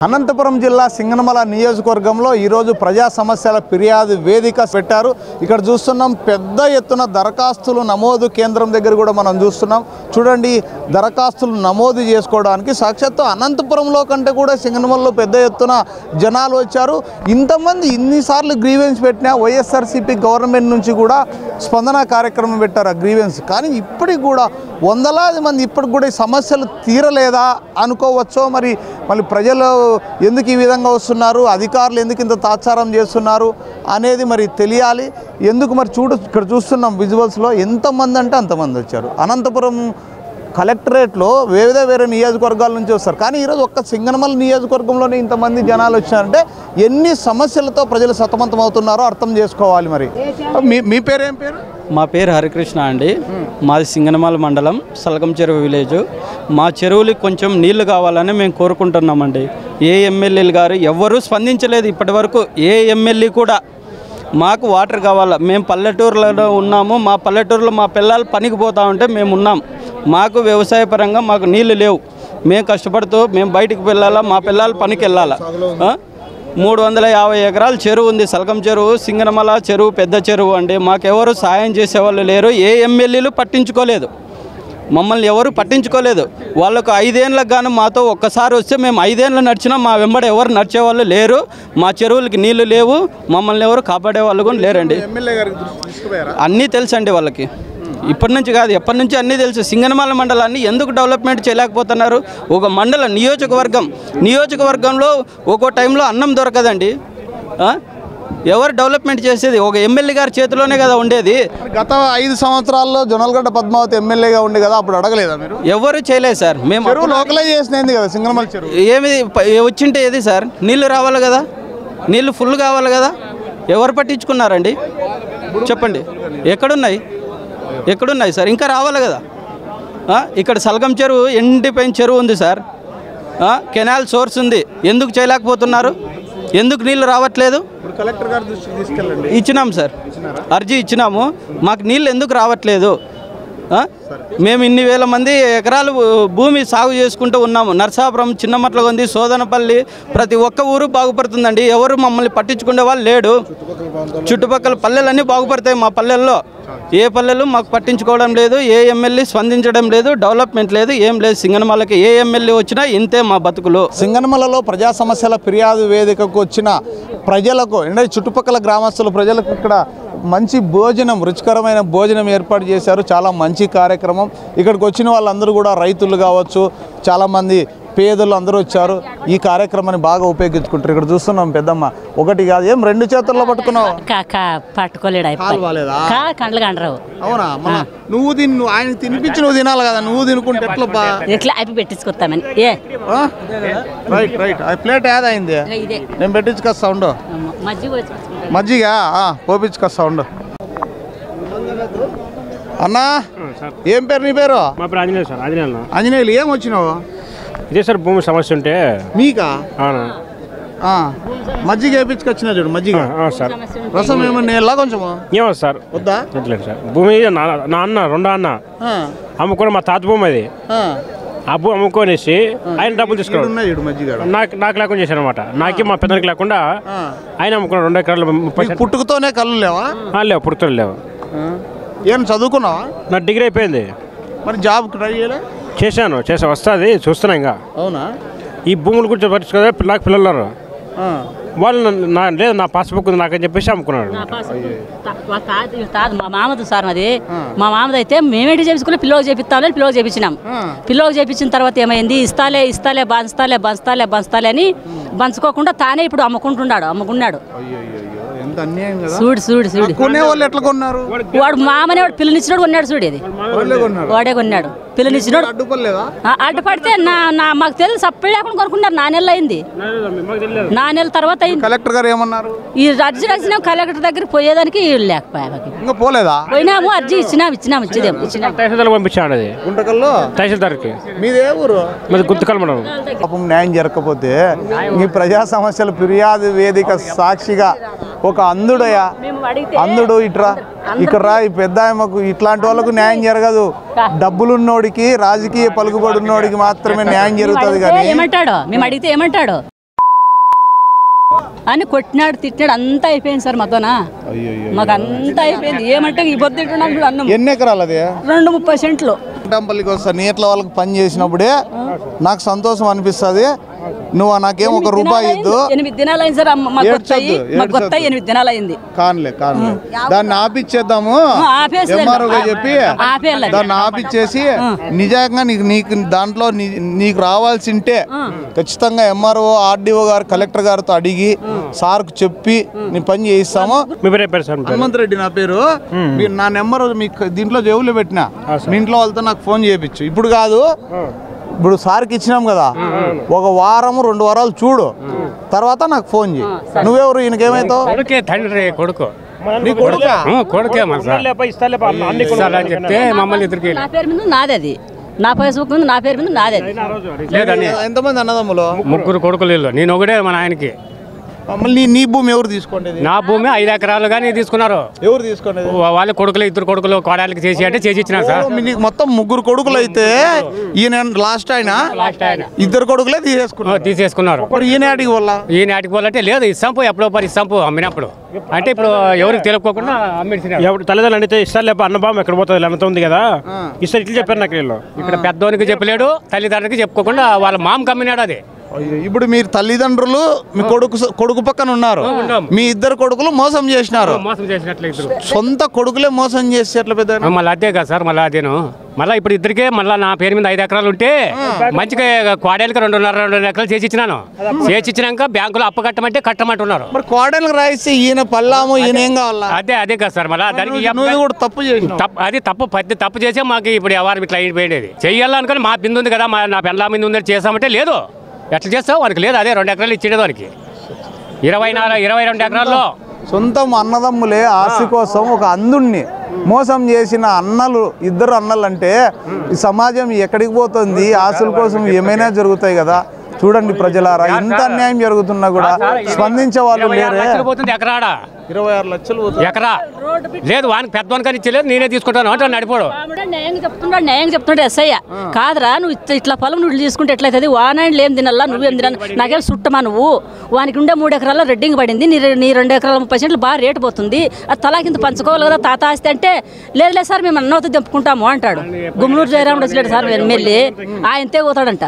అనంతపురం జిల్లా సింగనమల నియోజకవర్గంలో ఈరోజు ప్రజా సమస్యల ఫిర్యాదు వేదిక పెట్టారు. ఇక్కడ చూస్తున్నాం పెద్ద ఎత్తున దరఖాస్తులు నమోదు కేంద్రం దగ్గర కూడా మనం చూస్తున్నాం. చూడండి, దరఖాస్తులు నమోదు చేసుకోవడానికి సాక్షాత్తు అనంతపురంలో కంటే కూడా సింగనమలలో పెద్ద ఎత్తున జనాలు వచ్చారు. ఇంతమంది ఇన్నిసార్లు గ్రీవెన్స్ పెట్టినా వైఎస్ఆర్సీపీ గవర్నమెంట్ నుంచి కూడా స్పందన కార్యక్రమం పెట్టారు ఆ గ్రీవెన్స్. కానీ ఇప్పటికి కూడా వందలాది మంది ఇప్పటికి కూడా ఈ సమస్యలు తీరలేదా అనుకోవచ్చో, మళ్ళీ ప్రజలు ఎందుకు ఈ విధంగా వస్తున్నారు, అధికారులు ఎందుకు ఇంత తాత్సారం చేస్తున్నారు అనేది మరి తెలియాలి. ఎందుకు మరి ఇక్కడ చూస్తున్నాం విజువల్స్లో ఎంతమంది అంటే అంతమంది వచ్చారు. అనంతపురం కలెక్టరేట్లో వేరే నియోజకవర్గాల నుంచి వస్తారు. కానీ ఈరోజు ఒక్క సింగనమల నియోజకవర్గంలోనే ఇంతమంది జనాలు వచ్చారంటే ఎన్ని సమస్యలతో ప్రజలు సతమతం అవుతున్నారో అర్థం చేసుకోవాలి. మరి మీ పేరు ఏం పేరు? మా పేరు హరికృష్ణ అండి. మాది సింగనమల మండలం సలగం చెరువు విలేజ్. మా చెరువులకి కొంచెం నీళ్లు కావాలని మేము కోరుకుంటున్నామండి. ఏ ఎమ్మెల్యేలు గారు ఎవ్వరూ స్పందించలేదు ఇప్పటి వరకు. ఏ ఎమ్మెల్యే కూడా మాకు వాటర్ కావాలా, మేము పల్లెటూరులో ఉన్నాము, మా పల్లెటూరులో మా పిల్లలు పనికి పోతా ఉంటే మేము ఉన్నాం. మాకు వ్యవసాయపరంగా మాకు నీళ్లు లేవు. మేము కష్టపడుతూ మేము బయటికి వెళ్ళాలా, మా పిల్లలు పనికి వెళ్ళాలా. 350 ఎకరాల చెరువు ఉంది, సలగం చెరువు, సింగనమల చెరువు పెద్ద చెరువు అండి. మాకెవరు సాయం చేసేవాళ్ళు లేరు. ఏ ఎమ్మెల్యేలు పట్టించుకోలేదు, మమ్మల్ని ఎవరు పట్టించుకోలేదు. వాళ్ళకు 5 ఏళ్ళకు గాను మాతో ఒక్కసారి వస్తే మేము 5 ఏళ్ళు నడిచినా మా వెంబడ ఎవరు నడిచేవాళ్ళు లేరు. మా చెరువులకి నీళ్లు లేవు, మమ్మల్ని ఎవరు కాపాడే వాళ్ళు కూడా లేరండి. అన్నీ తెలుసండి వాళ్ళకి. ఇప్పటి నుంచి కాదు, ఎప్పటి నుంచి అన్నీ తెలుసు. సింగనమల మండలాన్ని ఎందుకు డెవలప్మెంట్ చేయలేకపోతున్నారు? ఒక మండలం నియోజకవర్గంలో ఒక్కో టైంలో అన్నం దొరకదండి. ఎవరు డెవలప్మెంట్ చేసేది? ఒక ఎమ్మెల్యే గారి చేతిలోనే కదా ఉండేది. గత 5 సంవత్సరాల్లో జొన్నలగడ్డ పద్మావతి ఎమ్మెల్యేగా ఉండి కదా, అప్పుడు అడగలేదా మీరు? ఎవరు చేయలేదు సార్. మేము లోకలైజేషన్ అయింది కదా సింగనమల చెరువు. ఏమి వచ్చింటే ఏది సార్? నీళ్లు రావాలి కదా, నీళ్లు ఫుల్ కావాలి కదా. ఎవరు పట్టించుకున్నారండి చెప్పండి? ఎక్కడున్నాయి సార్? ఇంకా రావాలి కదా. ఇక్కడ సలగం చెరువు ఎండిపోయిన చెరువు ఉంది సార్. కెనాల్ సోర్స్ ఉంది, ఎందుకు చేయలేకపోతున్నారు? ఎందుకు నీళ్ళు రావట్లేదు? కలెక్టర్ గారి దృష్టికి తీసుకెళ్ళండి. ఇచ్చినాం సార్, అర్జీ ఇచ్చినాము. మాకు నీళ్ళు ఎందుకు రావట్లేదు? మేము ఇన్ని వేల మంది ఎకరాలు భూమి సాగు చేసుకుంటూ ఉన్నాము. నర్సాపురం, చిన్నమట్లగొంది, సోదనపల్లి, ప్రతి ఒక్క ఊరు బాగుపడుతుందండి. ఎవరు మమ్మల్ని పట్టించుకునే వాళ్ళు లేడు. చుట్టుపక్కల పల్లెలన్నీ బాగుపడతాయి. మా పల్లెల్లో ఏ పల్లెలు మాకు పట్టించుకోవడం లేదు. ఏ ఎమ్మెల్యే స్పందించడం లేదు. డెవలప్మెంట్ లేదు, ఏం లేదు. సింగనమలకి ఏ ఎమ్మెల్యే వచ్చినా ఇంతే మా బతుకులు. సింగనమలలో ప్రజా సమస్యల ఫిర్యాదు వేదికకు వచ్చిన ప్రజలకు అంటే చుట్టుపక్కల గ్రామస్తుల ప్రజలకు ఇక్కడ మంచి భోజనం, రుచికరమైన భోజనం ఏర్పాటు చేశారు. చాలా మంచి కార్యక్రమం. ఇక్కడికి వచ్చిన వాళ్ళందరూ కూడా రైతులు కావచ్చు, చాలామంది పేదలు అందరూ వచ్చారు. ఈ కార్యక్రమాన్ని బాగా ఉపయోగించుకుంటారు. ఇక్కడ చూస్తున్నాం పెద్దమ్మ ఒకటి కాదు, ఏం 2 చేతుల్లో పట్టుకున్నావు? పట్టుకోలేడు, కండ్లు కండరావు. అవునా? నువ్వు ఆయన తినిపించి నువ్వు తినాలి కదా, నువ్వు తినుకుంటే ఎట్లా అయిపోయి పెట్టించుకొస్తామని. రైట్ ఆ ప్లేట్ ఏదైంది? నేను పెట్టించుకొస్తా ఉండు. మజ్జిగ పోపించుకొస్తా ఉండు. అన్నా, ఏం పేరు నీ పేరు? మా పేరు ఆంజనేయులు సార్. ఆంజనేయులు, ఏం వచ్చినావు? ఇదే సార్ భూమి సమస్య ఉంటే. మీకా? మజ్జిగ వేయించుకొచ్చినా చూడు. మజ్జిగ సార్, రసం ఏమన్నా కొంచెం ఏమో సార్? వద్దా? సార్ భూమి నా అన్న 2 అన్న అమ్ముకోవడం, మా తాత భూమి అది. ఆ భూమి అమ్ముకొనేసి ఆయన డబ్బులు తీసుకున్నాడు. నాకు లేకుండా చేశారు అనమాట. నాకే మా పెద్దకి లేకుండా ఆయన అమ్ముకున్నాడు. 2 ఎకరాలు 30. పుట్టుకతోనే కళ్ళు లేవా? లేవు, పుట్టుకలు లేవు. ఏం చదువుకున్నావా? నా డిగ్రీ అయిపోయింది. మరి జాబ్ ట్రై చేయలే? చేశాను వస్తుంది, చూస్తున్నా. ఇంకా అవునా? ఈ భూముల గురించి పట్టించుకోలే. నాకు పిల్లలు ఉన్నారు. వాళ్ళు లేదు, నా పాస్బుక్ ఉంది నాకని చెప్పేసి అమ్ముకున్నాడు. మా మామది సార్, అది మా మామది అయితే మేమేంటి చేపించుకుని పిల్లలకు చేపిస్తామని పిల్లలకు చేపించినాం. పిల్లలకు చేపించిన తర్వాత ఏమైంది? ఇస్తాలే బంచుతాలే అని బంచుకోకుండా తానే ఇప్పుడు అమ్ముకున్నాడు. చూడు వాడు మామనే వాడు పిల్లనిచ్చినాడు కొన్నాడు. చూడు, అది వాడే కొన్నాడు. పిల్లనిచ్చినాడు. అడ్డుపడితే మాకు తెలుసు, అప్పుడు లేకుండా కొనుక్కున్నారు. 4 నెలలు అయింది. 4 నెలల తర్వాత కలెక్టర్ గారు ఏమన్నారు? ఈ అర్జీ రాసినాం, కలెక్టర్ దగ్గర పోయేదానికి లేకపోయా. పోలేదా? పోయినాము, అర్జీ ఇచ్చినాము. తహసీల్దార్ పంపించాడు. అది గుంటకల్లో తహసీల్దార్కి. మీదే ఊరు? గుర్తుకల్. పాపం న్యాయం జరగకపోతే ఈ ప్రజా సమస్యల ఫిర్యాదు వేదిక సాక్షిగా ఒక అందుడు ఇక్కడ ఈ పెద్ద ఆయమకు ఇట్లాంటి వాళ్ళకు న్యాయం జరగదు. డబ్బులున్నోడికి, రాజకీయ పలుకుబడి ఉన్నోడికి మాత్రమే న్యాయం జరుగుతుంది. కానీ మేము అడిగితే ఏమంటాడు? అని కొట్టినాడు తిట్టినాడు అంతా అయిపోయింది సార్ మాతోనా. మాకు అంతా అయిపోయింది. ఏమంటే ఈ పొద్దు తింటున్నాం చూడు అన్నం. ఎన్ని ఎకరాలు అది? 2-30 సెంట్లు. పల్లికి వస్తా నీట్ల వాళ్ళకి పని చేసినప్పుడే నాకు సంతోషం అనిపిస్తుంది. నువ్వు నాకేం 1 రూపాయి ఇద్దు. 8 దినాలు అయింది సార్. మాకు 8 దినాలు అయింది. కాన్లే దాన్ని ఆపిచ్చేద్దాము ఎంఆర్ఓగా చెప్పి దాన్ని ఆపిచ్చేసి నిజంగా నీకు దాంట్లో నీకు రావాల్సింటే ఖచ్చితంగా ఎంఆర్ఓ ఆర్డీఓ గారు కలెక్టర్ గారితో అడిగి సార్కు చెప్పి నీ పని చేయిస్తాము. హనుమంత్ రెడ్డి నా పేరు. నా నెంబర్ మీకు దీంట్లో జేబులో పెట్టినా. మీ ఇంట్లో వాళ్ళతో నాకు ఫోన్ చేయించు. ఇప్పుడు కాదు, ఇప్పుడు సార్కి ఇచ్చినాం కదా, 1 వారం 2 వారాలు చూడు, తర్వాత నాకు ఫోన్ చేయి. నువ్వెవరు? ఈయనకేమైతావు? తండ్రి కొడుకు నీ కొడుకా? కొడుకే చెప్తే మమ్మల్ని ఇద్దరికి నా పేరు మీద నాది అది. నా ఫేస్బుక్ మీద నా పేరు మీద నాది అది. ఎంతమంది అన్నదమ్ములు? 3 కొడుకులు. నేను ఒకటే మా ఆయనకి. మళ్ళీ నీ భూమి ఎవరు తీసుకోండి? నా భూమి 5 ఎకరాలు కానీ తీసుకున్నారు. ఎవరు తీసుకోండి? వాళ్ళ కొడుకులు 2 కొడుకులు కోడళ్ళకి చేసి అంటే చేసి ఇచ్చినారు సార్. నీకు మొత్తం 3 కొడుకులు అయితే ఈయన లాస్ట్ ఆయన 2 కొడుకులే తీసేసుకున్నారు. ఈయన ఆటికి పోవాలంటే లేదు ఇస్తాంపు ఎప్పుడో ఇస్తాంపు అమ్మినప్పుడు అంటే ఇప్పుడు ఎవరికి తెలుపుకోకుండా అమ్మిడిచినారు. తల్లిదండ్రులు అంటే ఇస్తారు లేకపోతే అన్నబాబు ఎక్కడ పోతుంది అన్నతో ఉంది కదా ఇస్తారు ఇట్లా చెప్పారు నాకు. ఇక్కడ పెద్దోనికి చెప్పలేడు, తల్లిదండ్రులకి చెప్పుకోకుండా వాళ్ళ మామకి అమ్మినాడు. అది ఇప్పుడు మీరు తల్లిదండ్రులు మీ కొడుకు పక్కన ఉన్నారు, మీ 2 కొడుకులు మోసం చేసినారు. సొంత కొడుకులే మోసం చేసి ఎట్లా పెద్ద? మళ్ళీ అదే కదా సార్. మళ్ళీ అదేను మళ్ళీ ఇప్పుడు ఇద్దరికే మళ్ళీ నా పేరు మీద 5 ఎకరాలు ఉంటే మంచిగా కోడేళ్ళకి 2.5 ఎకరాలు చేసి ఇచ్చినాను. చేసి ఇచ్చినాక బ్యాంకులో అప్పు కట్టమంటే కట్టమంటున్నారు. మరి కోడేళ్ళకి రాయిస్తే ఈయన పల్లాము ఈయన ఏం కావాలా? అదే కదా సార్. మళ్ళీ దానికి అది తప్పు చేసే మాకు ఇప్పుడు ఎవరు ఇట్లా అయిపోయేది. చెయ్యాలనుకుని మా బిందు ఉంది కదా, నా పెళ్ళ మీద ఉందని చేసామంటే లేదు. ఎట్లా చేస్తావు? వానికి లేదు. అదే 2 ఎకరాలు ఇచ్చేది వానికి. 22 ఎకరాల్లో సొంతం అన్నదమ్ములే ఆస్తి కోసం ఒక అందుణ్ణి మోసం చేసిన అన్నలు 2 అన్నలు అంటే ఈ సమాజం ఎక్కడికి పోతుంది? ఆస్తుల కోసం ఏమైనా జరుగుతాయి కదా. చూడండి ప్రజలారా, ఇంత అన్యాయం జరుగుతున్నా కూడా స్పందించే వాళ్ళు లేరే. 26 లక్షలు ఎకరా లేదు. వానికి పెద్దవానికి ఇచ్చలేదు, నేనే తీసుకుంటాను అంటే నడిపోడు. న్యాయం చెప్తున్నాడు ఎస్ఐ. కాదురా నువ్వు ఇట్లా పొలం నువ్వు తీసుకుంటే ఎట్లయితుంది? వానాయలు ఏం తినల్లా, నువ్వేం తినాలి? నాకేం చుట్టమా నువ్వు? వానికి ఉండే 3 ఎకరాల్లో రెడ్డింగ్ పడింది, నీ 2 ఎకరాల 30 సెంట్లు బాగా రేటు పోతుంది, అది తలా కింద పంచుకోవాలి కదా తాత ఆస్తి అంటే. లేదు సార్ మేము అన్నతో తెంపుకుంటాము అంటాడు. గుమ్మనూరు జయరాముడు వచ్చలేడు సార్ ఎమ్మెల్యే, ఆయనతే పోతాడంట.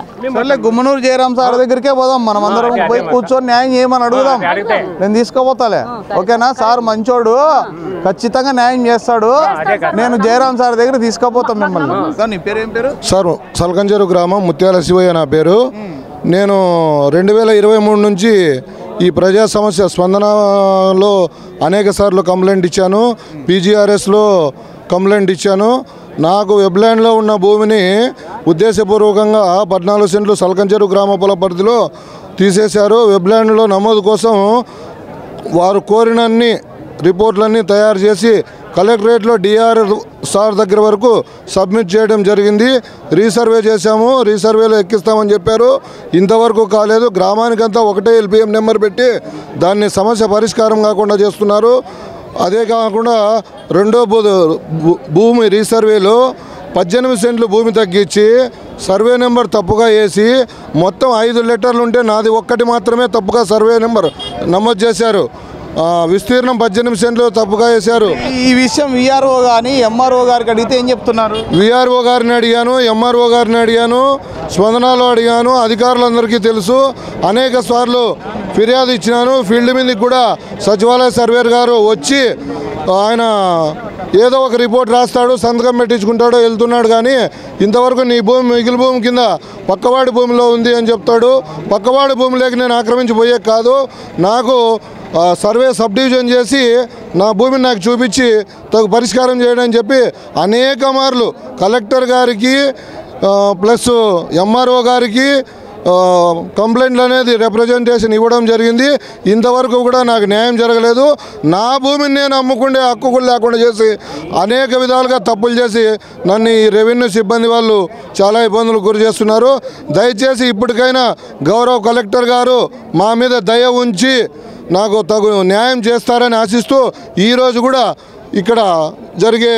గుమ్మనూరు జయరాం సార్ దగ్గరికే పోదాం, మనం అందరం పోయి కూర్చొని న్యాయం చేయమని అడుగుదాం. నేను తీసుకోపోతాలే, ఓకేనా? సార్ మంచోడు, ఖచ్చితంగా న్యాయం చేస్తాడు. నేను జయరాం సార్ దగ్గర తీసుకుపోతాం మిమ్మల్ని. నీ పేరు ఏం పేరు? సార్ సల్కంచెరు గ్రామం ముత్యాల శివయ్య నా పేరు. నేను 2023 నుంచి ఈ ప్రజా సమస్య స్పందనలో అనేక సార్లు కంప్లైంట్ ఇచ్చాను, పీజీఆర్ఎస్లో కంప్లైంట్ ఇచ్చాను. నాకు వెబ్ల్యాండ్లో ఉన్న భూమిని ఉద్దేశపూర్వకంగా 14 సెంట్లు సల్కంచెరు గ్రామ పొల పరిధిలో తీసేశారు. వెబ్ల్యాండ్లో నమోదు కోసం వారు కోరినన్ని రిపోర్ట్లన్నీ తయారు చేసి కలెక్టరేట్లో డిఆర్ సార్ దగ్గర వరకు సబ్మిట్ చేయడం జరిగింది. రీసర్వే చేశాము, రీసర్వేలో ఎక్కిస్తామని చెప్పారు, ఇంతవరకు కాలేదు. గ్రామానికంతా ఒకటే ఎల్పిఎం నెంబర్ పెట్టి దాన్ని సమస్య పరిష్కారం కాకుండా చేస్తున్నారు. అదే కాకుండా రెండో భూమి రీసర్వేలో 18 సెంట్లు భూమి తగ్గించి సర్వే నెంబర్ తప్పుగా వేసి మొత్తం 5 లెటర్లు ఉంటే నాది ఒక్కటి మాత్రమే తప్పుగా సర్వే నెంబర్ నమోదు చేశారు. విస్తీర్ణం 18 సెంట్లు తప్పుగా వేశారు. ఈ విషయం విఆర్ఓ కానీ ఎంఆర్ఓ గారికి అడిగితే ఏం చెప్తున్నారు? విఆర్ఓ గారిని అడిగాను, ఎంఆర్ఓ గారిని అడిగాను, స్పందనలో అడిగాను, అధికారులందరికీ తెలుసు. అనేక సార్లు ఫిర్యాదు ఇచ్చినాను. ఫీల్డ్ మీదకి కూడా సచివాలయ సర్వేర్ గారు వచ్చి ఆయన ఏదో ఒక రిపోర్ట్ రాస్తాడు, సంతకం పెట్టించుకుంటాడు, వెళ్తున్నాడు. కానీ ఇంతవరకు నీ భూమి మిగిలిన భూమి కింద పక్కవాడి భూమిలో ఉంది అని చెప్తాడు. పక్కవాడి భూమిలోకి నేను ఆక్రమించిపోయే కాదు, నాకు సర్వే సబ్ డివిజన్ చేసి నా భూమిని నాకు చూపించి తగు పరిష్కారం చేయడం అని చెప్పి అనేక మార్లు కలెక్టర్ గారికి ప్లస్ ఎంఆర్ఓ గారికి కంప్లైంట్లు అనేది రిప్రజెంటేషన్ ఇవ్వడం జరిగింది. ఇంతవరకు కూడా నాకు న్యాయం జరగలేదు. నా భూమిని నేను అమ్ముకుండే హక్కు లేకుండా చేసి అనేక విధాలుగా తప్పులు చేసి నన్ను ఈ రెవెన్యూ సిబ్బంది వాళ్ళు చాలా ఇబ్బందులు గురి చేస్తున్నారు. దయచేసి ఇప్పటికైనా గౌరవ కలెక్టర్ గారు మా మీద దయ ఉంచి నాకు తగు న్యాయం చేస్తారని ఆశిస్తూ ఈరోజు కూడా ఇక్కడ జరిగే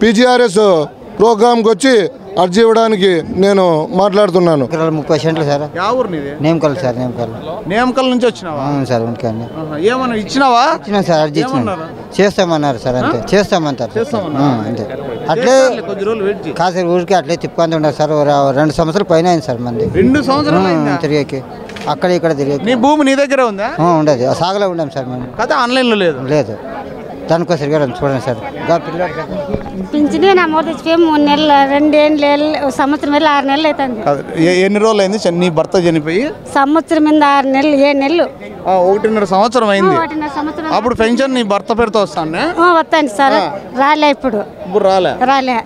పీజీఆర్ఎస్ ప్రోగ్రాంకి వచ్చి అర్జీ ఇవ్వడానికి నేను మాట్లాడుతున్నాను. 30 సెంట్లు సార్. యా ఊరు నీది? నేమకల్ సార్. నేమకల్ నుంచి వచ్చినావా? అవును సార్. ఉనికి ఏమన్నా ఇచ్చినావా? ఇచ్చినాం సార్. అర్జీ ఇచ్చినాం. చేస్తామన్నారు సార్. అంతే చేస్తామంటారు. అంతే అట్లే కాదు సార్. ఊరికి అట్లే తిప్పుకొని ఉన్నారు సార్. 2 సంవత్సరాలు పైన అయింది సార్ మంది. 2 సంవత్సరాలు తిరిగి అక్కడ ఇక్కడ తిరిగి. నీ భూమి నీ దగ్గర ఉందా? ఉండదు. సాగలో ఉండాం సార్ మేము. కదా ఆన్లైన్లో లేదు. లేదు. దానికోసం చూడండి సార్. పింఛనే నా మూడు తెచ్చిపోయి 3 నెలలు 2 ఏళ్ళు సంవత్సరం వెళ్ళి 6 నెలలు అవుతుంది. ఎన్ని రోజులు అయింది నీ భర్త చనిపోయి? సంవత్సరం మీద 6 నెలలు 7 నెలలు 1.5 సంవత్సరం అయింది. 1.5 సంవత్సరం. అప్పుడు పెన్షన్ నీ భర్త పేరుతో వస్తాను. వస్తాను సార్. రాలే ఇప్పుడు రాలే.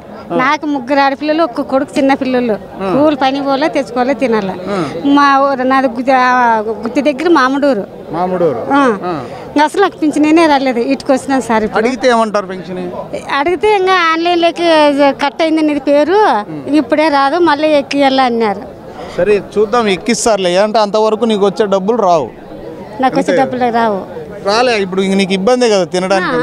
నాకు 3 ఆడపిల్లలు, 1 కొడుకు, చిన్న పిల్లలు. కూలి పని పోలే, తెచ్చుకోలే, తినాలి. మా ఊరు నాది గుత్తి దగ్గర మామిడూరు. అసలు నాకు పింఛనే రాలేదు. ఇటుకు వచ్చినాను సార్. అడిగితే ఏమంటారు? పెన్షన్ అడిగితే ఇంకా ఆన్లైన్లోకి కట్ అయింది నీ పేరు, ఇప్పుడే రాదు, మళ్ళీ ఎక్కియాల అన్నారు. సరే చూద్దాం, ఎక్కిస్తారులే. అంటే అంతవరకు నీకు వచ్చే డబ్బులు రావు. నాకు వచ్చే డబ్బులు రావు. రాలే. ఇప్పుడు నీకు ఇబ్బందే కదా తినడానికి.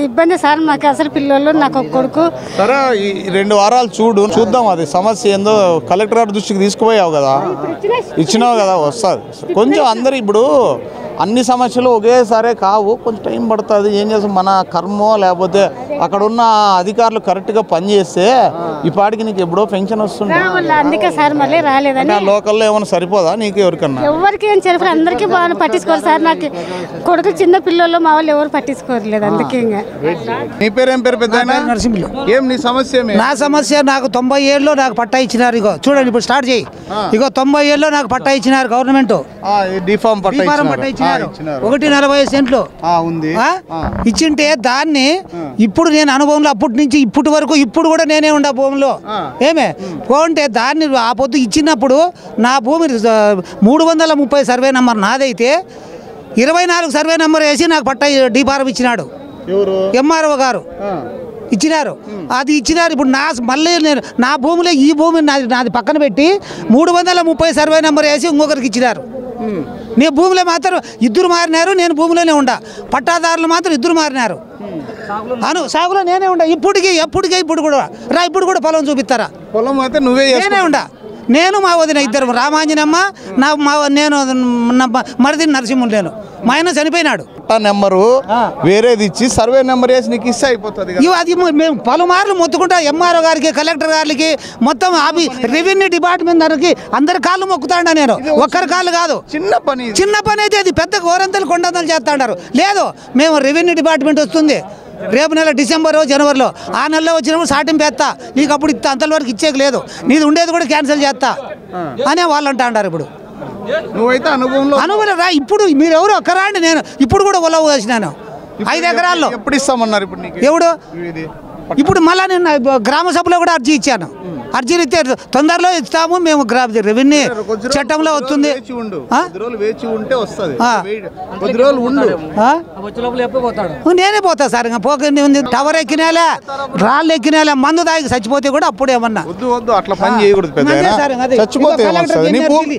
ఇబ్బంది సార్. మాకు అసలు పిల్లలు, నాకు 1 కొడుకు. సరే ఈ 2 వారాలు చూద్దాం. అది సమస్య ఏందో కలెక్టర్ గారి దృష్టికి తీసుకుపోయావు కదా, ఇచ్చినావు కదా, వస్తుంది కొంచెం. అందరు ఇప్పుడు అన్ని సమస్యలు ఒకేసారే కావు, కొంచెం టైం పడుతుంది. ఏం చేస్తాం, మన కర్మో లేకపోతే అక్కడ ఉన్న అధికారులు కరెక్ట్గా పనిచేస్తే ఈ పాటికి నీకు ఎప్పుడో పెన్షన్ వస్తుంది. అందుకే సార్ మళ్ళీ రాలేదని. లోకల్లో ఏమైనా సరిపోదా నీకు? ఎవరికన్నా ఎవరికి ఏం సరిపోదు. అందరికీ బాగా పట్టించుకోరు సార్. నాకు కొడుకు, చిన్న పిల్లలు, మా వాళ్ళు ఎవరు పట్టించుకోరలేదు. అందుకే ఇంకా. నీ పేరు ఏం పేరు? పెద్ద నరసింహులు. ఏం నీ సమస్య? నా సమస్య, నాకు 90 ఏళ్ళలో నాకు పట్టా ఇచ్చినారు. ఇగో చూడండి, ఇప్పుడు స్టార్ట్ చేయి. ఇగో 90 ఏళ్ళలో నాకు పట్టా ఇచ్చినారు గవర్నమెంట్. డిఫార్మ్ పట్టా ఇచ్చినారు. 1.40 సెంట్లు ఉంది. ఇచ్చింటే దాన్ని ఇప్పుడు నేను అనుభవంలో అప్పటి నుంచి ఇప్పటి వరకు ఇప్పుడు కూడా నేనే ఉండా భూమిలో. ఏమే పోంటే దాన్ని ఆ పొద్దు ఇచ్చినప్పుడు నా భూమి 330 సర్వే నెంబర్ నాదైతే 24 సర్వే నెంబర్ వేసి నాకు పట్టా డిఫారం ఇచ్చినాడు. ఎంఆర్ఓ గారు ఇచ్చినారు. అది ఇచ్చినారు. ఇప్పుడు మళ్ళీ నేను నా భూమిలో ఈ భూమి నాది పక్కన పెట్టి 330 సర్వే నెంబర్ వేసి ఇంకొకరికి ఇచ్చినారు. నీ భూమిలో మాత్రం 2 మారినారు. నేను భూమిలోనే ఉండా. పట్టాదారులు మాత్రం 2 మారినారు. సాగులో నేనే ఉండా. ఇప్పటికీ ఇప్పుడు కూడా పొలం చూపిస్తారా? పొలం అయితే నువ్వే నేనే ఉండా. నేను మా వదిన 2 రామాంజనమ్మ, నేను మరిది నరసింహులు. నేను మా ఆయన చనిపోయినాడు. పట్టా నెంబరు వేరేది ఇచ్చి సర్వే నెంబర్ వేసి నీకు ఇస్తే అయిపోతుంది. అది మేము పలుమార్లు మొత్తుకుంటా ఎంఆర్ఓ గారికి, కలెక్టర్ గారికి, మొత్తం రెవెన్యూ డిపార్ట్మెంట్ దానికి అందరి కాళ్ళు మొక్కుతాడా. నేను ఒక్కరి కాళ్ళు కాదు. చిన్న పని అయితే అది పెద్ద గోరంతలు కొండంతలు చేస్తాడారు. లేదు, మేము రెవెన్యూ డిపార్ట్మెంట్ వస్తుంది రేపు నెల డిసెంబర్ జనవరిలో. ఆ నెలలో వచ్చినప్పుడు సాటింపు వేస్తా, నీకు అప్పుడు ఇస్తా, అంతవరకు ఇచ్చేకి లేదు, నీది ఉండేది కూడా క్యాన్సిల్ చేస్తా అనే వాళ్ళు అంటా అన్నారు. ఇప్పుడు నువ్వైతే అనుభవం రా. ఇప్పుడు మీరు ఎవరు ఒక్కరాండి. నేను ఇప్పుడు కూడా ఉలవ వేసినాను 5 ఎకరాల్లో. ఎప్పుడు ఇస్తామన్నారు? ఎవడు ఇప్పుడు మళ్ళీ నేను గ్రామ సభలో కూడా అర్జీ ఇచ్చాను. అర్జీలు ఇస్తే తొందరలో ఇస్తాము మేము. రెవెన్యూ చట్టంలో వస్తుంది. నేనే పోతా సార్. ఇంకా పోకండి ఉంది. టవర్ ఎక్కినాలే, రాళ్ళు ఎక్కినాలే, మందు తాగి చచ్చిపోతే కూడా అప్పుడు ఏమన్నా అట్లా పని చేయకూడదు. నీ భూమి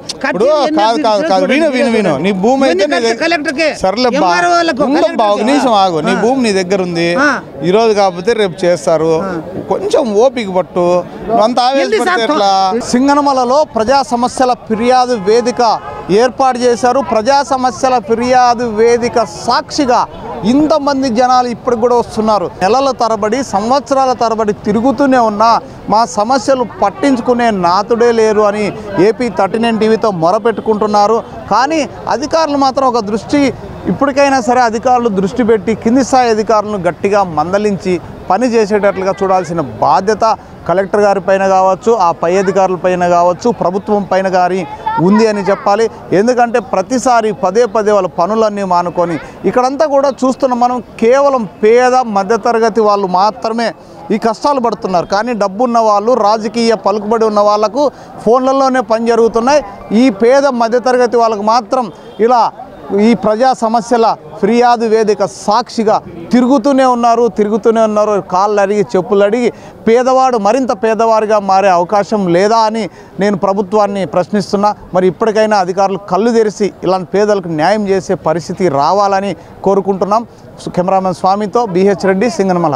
ఆగు. నీ భూమి నీ దగ్గర ఉంది. ఈ రోజు కాకపోతే రేపు చేస్తారు. కొంచెం ఓపిక పట్టు. అంత సింగనమలలో ప్రజా సమస్యల ఫిర్యాదు వేదిక ఏర్పాటు చేశారు. ప్రజా సమస్యల ఫిర్యాదు వేదిక సాక్షిగా ఇంతమంది జనాలు ఇప్పటికి కూడా వస్తున్నారు. నెలల తరబడి, సంవత్సరాల తరబడి తిరుగుతూనే ఉన్నా మా సమస్యలు పట్టించుకునే నాతుడే లేరు అని ఏపీ 39 టీవీతో మొరపెట్టుకుంటున్నారు. కానీ అధికారులు మాత్రం ఒక దృష్టి, ఇప్పటికైనా సరే అధికారులు దృష్టి పెట్టి కింది స్థాయి అధికారులను గట్టిగా మందలించి పని చేసేటట్లుగా చూడాల్సిన బాధ్యత కలెక్టర్ గారి పైన కావచ్చు, ఆ పై అధికారుల పైన కావచ్చు, ప్రభుత్వం పైన గారి ఉంది అని చెప్పాలి. ఎందుకంటే ప్రతిసారి పదే వాళ్ళ పనులన్నీ మానుకొని ఇక్కడంతా కూడా చూస్తున్నాం మనం. కేవలం పేద మధ్యతరగతి వాళ్ళు మాత్రమే ఈ కష్టాలు పడుతున్నారు. కానీ డబ్బున్న వాళ్ళు, రాజకీయ పలుకుబడి ఉన్న వాళ్ళకు ఫోన్లలోనే పని జరుగుతున్నాయి. ఈ పేద మధ్యతరగతి వాళ్ళకు మాత్రం ఇలా ఈ ప్రజా సమస్యల ఫిర్యాదు వేదిక సాక్షిగా తిరుగుతూనే ఉన్నారు. కాళ్ళు అడిగి, చెప్పులు అడిగి పేదవాడు మరింత పేదవాడిగా మారే అవకాశం లేదా అని నేను ప్రభుత్వాన్ని ప్రశ్నిస్తున్నా. మరి ఇప్పటికైనా అధికారులు కళ్ళు తెరిచి ఇలాంటి పేదలకు న్యాయం చేసే పరిస్థితి రావాలని కోరుకుంటున్నాం. కెమెరామెన్ స్వామితో BH రెడ్డి, సింగనమల.